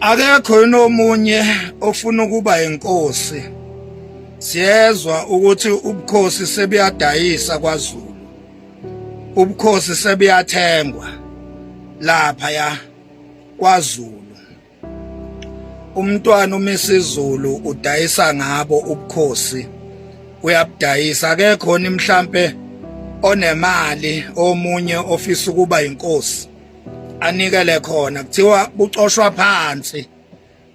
Akekho nomunye ofuna ukuba inkosi. Siyezwa ukuthi ubukhosi sebuyadayisa kwaZulu. Ubukhosi sebuyathengwa lapha ya kwaZulu. Umntwana uMisizulu udayisa ngabo ubukhosi. Uyabudayisa akekho mhlambe onemali omunye ofisa ukuba inkosi. Anikele khona kuthiwa bucoshwa phansi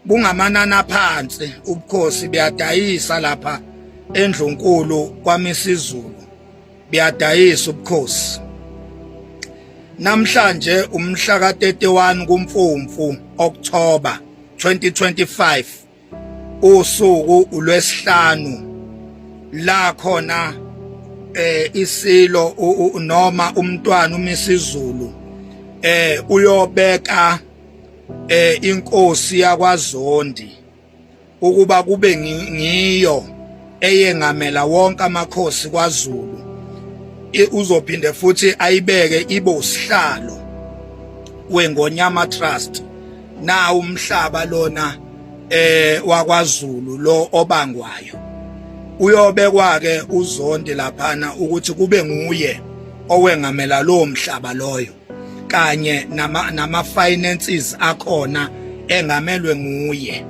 bungamanana phansi ubukhosi buyadayisa lapha eNdlunkulu kwaMisizulu buyadayisa ubukhosi. Namhlanje umhla ka31 kuMfumfu October 2025 usuku ulwesihlanu la khona isilo noma umntwana uMisizulu uyobeka inkosi yakwaZondi ukuba kube ngiyo eyengamela wonke amakhosi kwaZulu. Uzophinde futhi ayibeke ibe usihlalo weNgonyama Trust na umhlaba lona wakwaZulu lo obangwayo. Uyobekwa ke uZondi laphana ukuthi kube nguye owengamela lo mhlaba loyo. Kanye nama finances akhona engamelwe nguye.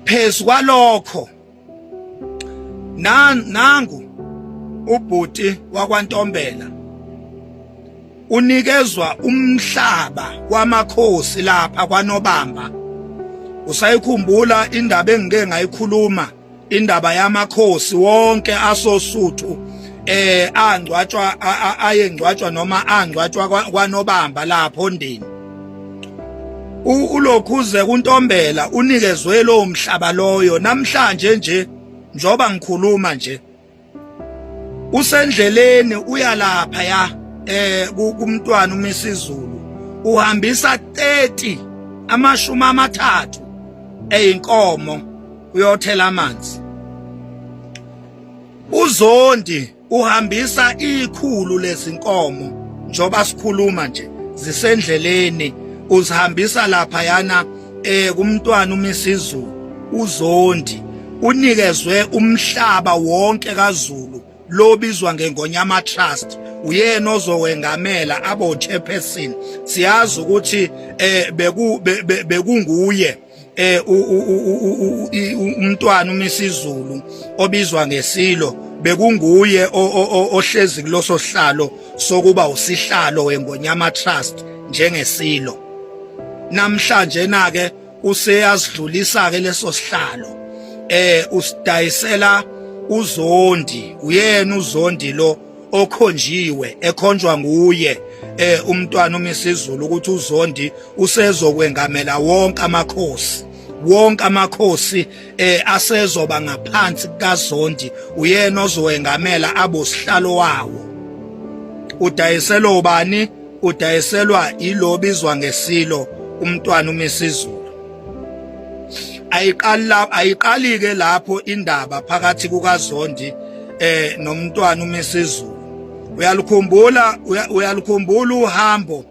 Phezu kwalokho nangu ubhuti wakwaNtombela unikezwa umhlaba kwamakhosi lapha kwaNobamba. Usayikhumbula indaba engike ngayikhuluma, indaba yamakhosi wonke asosuthu angcwatshwa ayengcwatshwa noma angcwatshwa kwaNobamba lapho ndini. Ulokhuze kuNtombela unikezwe lo mhlaba loyo namhlanje nje njoba ngikhuluma nje usendleleni uya lapha ya kumntwana uMisizulu uhambisa 30 eyinkomo uyothela amanzi. uZondi uhambisa 100 lezinkomo njoba sikhuluma nje zisendleleni uzihambisa lapha yana kumntwana uMisizulu. uZondi unikezwe umhlaba wonke kaZulu lobizwa ngeNgonyama Trust. Uyena ozowengamela abo chairperson. Siyazi ukuthi bekunguye umntwana uMisizulu obizwa ngesilo bekunguye ohlezi kuloso sihlalo sokuba usihlalo weNgonyama Trust njengesilo. Namhlanje na ke useyazidlulisa ke leso sihlalo usidayisela uZondi. Uyena uZondi lo okhonjiwe ekhonjwa nguye umntwana uMisizulu ukuthi uZondi usezokwengamela wonke amakhosi asezoba ngaphansi kaZondi. Uyena ozowengamela abosihlalo wawo. Udayiselwa ubani? Udayiselwa ilobizwa ngesilo umntwana uMisizulu. Ayiqali ke lapho indaba phakathi kukaZondi nomntwana uMisizulu. Uyalikhumbula uhambo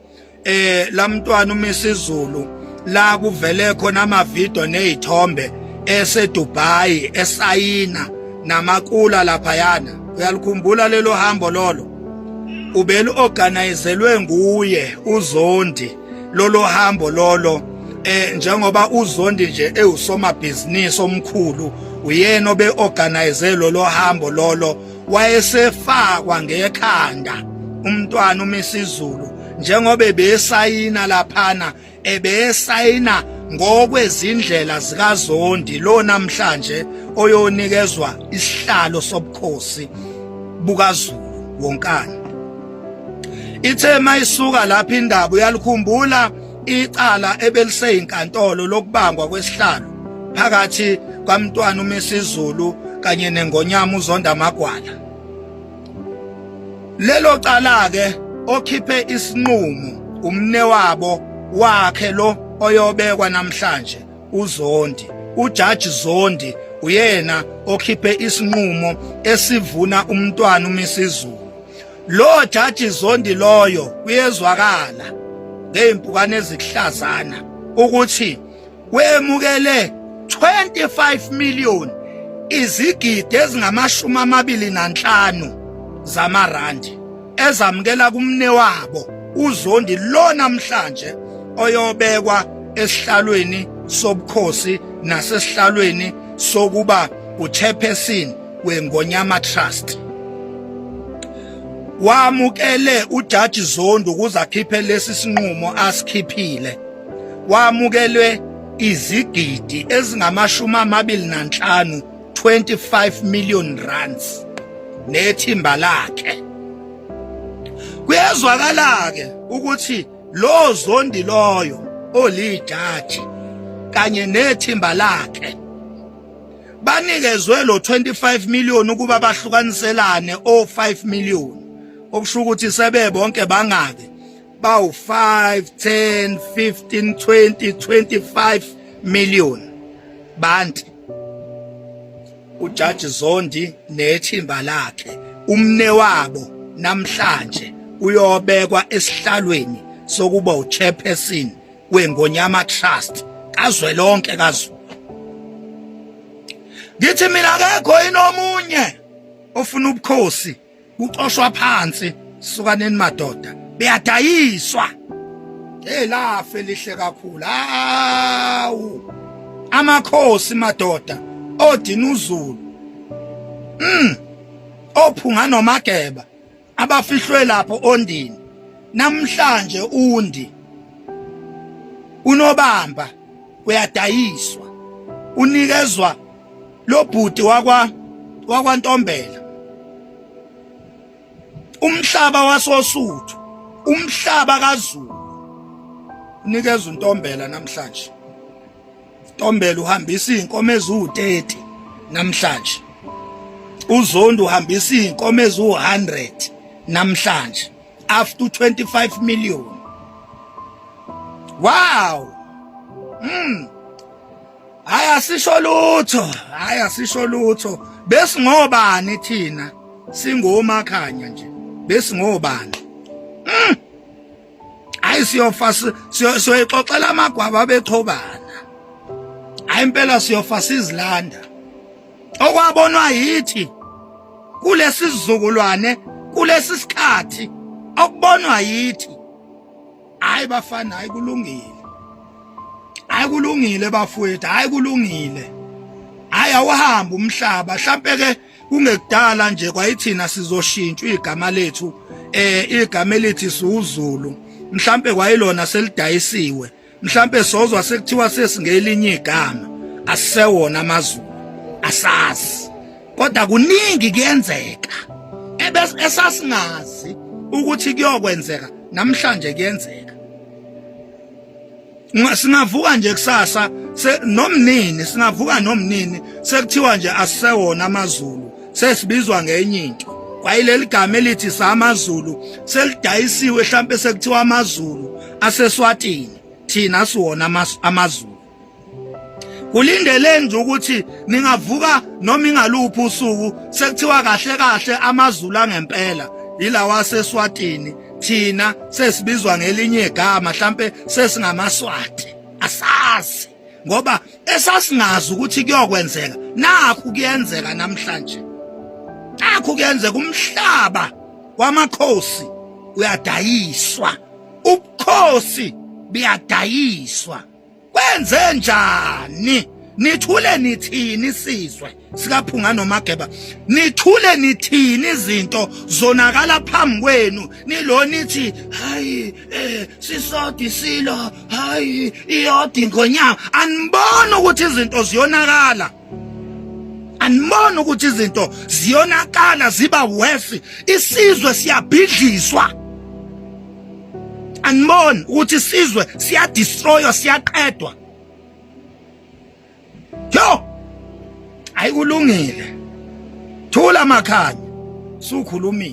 lamntwana uMisizulu la kuvele khona amavidiyo nezithombe eseDubai esayina namakula lapha yana. Uyalikhumbula lelo hambo lolo? Ubeli organizelwe nguye uZondi lolo hambo lolo. Njengoba uZondi nje usomabhizinisi omkhulu uyena obeorganize lo hambo lolo wayesefakwa ngekhanda umntwana uMisizulu njengoba ebesayina laphana ebesayina ngokwezindlela zikaZondi lo namhlanje oyonikezwa isihlalo sobukhosi bukaZulu wonkana. Ithe mayisuka lapha indaba uyalikhumbula icala ebeliseyinkantolo lokubangwa kwesihlalo phakathi kwamntwana uMisizulu kanye neNgonyama uZonda Magwala. Lelo cala ke okhiphe isinqumo umnewabo wakhe lo oyobekwa namhlanje uZondi. UJudge Zondi uyena okhiphe isinqumo esivuna umntwana uMisizulu. Lo Judge Zondi loyo uyezwakala ngempukane ezikuhlazana ukuthi wemukele 25 million izigidi ezingama-25 zamarandi ezamukela kumne wabo uZondi lo namhlanje oyobekwa esihlalweni sobukhosi nasesihlalweni sokuba uchairperson weNgonyama Trust. Wamukele uJaji Zondi ukuze akhiphe lesi sinqumo asikhiphile. Wamukelwe izigidi ezingama-25 25 million rands nethimba lakhe. Kuyezwakala-ke ukuthi lo Zondi loyo olijaji kanye nethimba lakhe banikezwe lo 25 million ukuba bahlukaniselane o5 million okusho ukuthi sebebonke bangake bawu 5 10 15 20 25 million bantu. uJaji Zondi nethimba lakhe umne wabo namhlanje uyobekwa esihlalweni sokuba uchairperson weNgonyama Trust kazwelonke kaZulu. Ngithi mina akekho inomunye ofuna ubukhosi kucoshwa phansi sukaneni madoda beyadayiswa. Lafe lihle kakhulu. Hawu amakhosi madoda odina uZulu ophunga nomageba abafihlwe lapho ondini namhlanje undi unobamba uyadayiswa unikezwa lo bhuti wakwaNtombela umhlaba wasoSuthu umhlaba kaZulu unikezwa uNtombela namhlanje. Ntombela uhambisa inkomo ezu30 namhlanje. uZondi uhambisa inkomo ezu100 namhlanje after 25 million. Wow. Ayasisho lutho besingobani thina singomakhanya nje besingobani. Hayi siyoxoxela amagwaba bechobana. Hayi impela siyofasa izilanda okwabonwa yithi kulesi sizukulwane kulesi sikhathi okubonwa yithi. Hayi bafana hayi kulungile bafowethu hayi kulungile. Hayi awuhamba umhlaba mhlambe ke kungekudala nje kwayithina sizoshintsha igama lethu igama elithi siuZulu mhlambe kwayilona selidayisiwe mhlambe sozwa sekuthiwa sesingelinye igama asisewona amaZulu asazi kodwa kuningi kuyenzeka esasingazi ukuthi kuyokwenzeka namhlanje kuyenzeka. Singavuka nje kusasa singavuka nomnini sekuthiwa nje asisewona amaZulu sesibizwa ngenye into kwayileli gama elithi samaZulu selidayisiwe mhlambe sekuthiwa amaZulu aseSwatini thina siwona amaZulu. Kulindeleni nje ukuthi ningavuka noma ingaluphi usuku sekuthiwa kahle amaZulu angempela yilawa aseSwatini thina sesibizwa ngelinye igama mhlambe sesingamaswati asazi ngoba esasingazi ukuthi kuyokwenzeka nakho kuyenzeka namhlanje. Nakho kuyenzeka umhlaba wamakhosi uyadayiswa ubukhosi biyadayiswa. Kwenze njani? Nithule nithini sizwe sikaphunga nomageba? Nithule nithini izinto zonakala phambi kwenu nilo nithi hayi sisodi silo hayi iyodi ngonyama. Anibona ukuthi izinto ziyonakala. Anibona ukuthi izinto ziyonakala ziba worse. Isizwe siyabhidliswa. Anibona ukuthi isizwe siyadestroywa siyaqedwa. Yo ayikulungile thula makhanya sukhulumile.